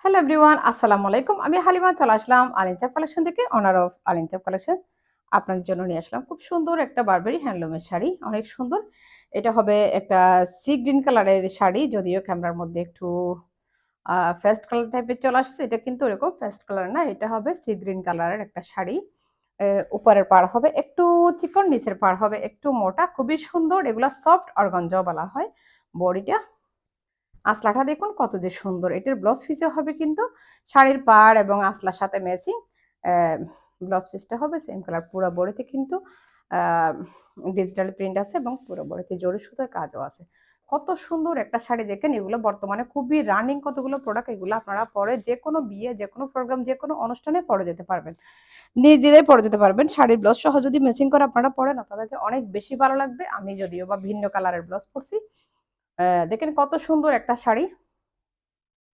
Hello everyone, আসসালামু আলাইকুম। আমি হালিমা চলে আসলাম আলিনচাপ কালেকশন থেকে, অনার অফ আলিনচাপ কালেকশন। আপনাদের জন্য নিয়ে আসলাম খুব সুন্দর একটা বারবেরি হ্যান্ডলুমের শাড়ি, অনেক সুন্দর। এটা হবে একটা সি গ্রিন কালারের শাড়ি, যদিও ক্যামেরার মধ্যে একটু পেস্ট কালার টাইপের চলে আসছে। এটা কিন্তু ওরকম পেস্ট কালার না, এটা হবে সি গ্রিন কালারের একটা শাড়ি। উপরের পাড় হবে একটু চিকন, নিচের পাড় হবে একটু মোটা, খুবই সুন্দর। এগুলা সফট অর্গানজা বলা হয়। বডিটা, আসলাটা দেখুন কত যে সুন্দর। এটার ব্লাউজ পিসও হবে কিন্তু শাড়ির পাড় এবং আসলার সাথে ম্যাচিং। ব্লাউজ পিসটা হবে সেম কালার। পুরো বডিতে কিন্তু ডিজিটাল প্রিন্ট আছে এবং পুরো বডিতে জরি সুতার কাজও আছে। কত সুন্দর একটা শাড়ি দেখেন। এগুলো বর্তমানে খুবই রানিং কতগুলো প্রোডাক্ট। এগুলো আপনারা পরে যেকোনো বিয়ে, যেকোনো প্রোগ্রাম, যেকোনো অনুষ্ঠানে পরে যেতে পারবেন। নির্দ্বিধায় পরে যেতে পারবেন। শাড়ির ব্লাউজ সহ যদি ম্যাচিং করে আপনারা পরেন, আপনাদেরকে অনেক বেশি ভালো লাগবে। আমি যদিও বা ভিন্ন কালারের ব্লাউজ পরছি। দেখেন কত সুন্দর একটা শাড়ি।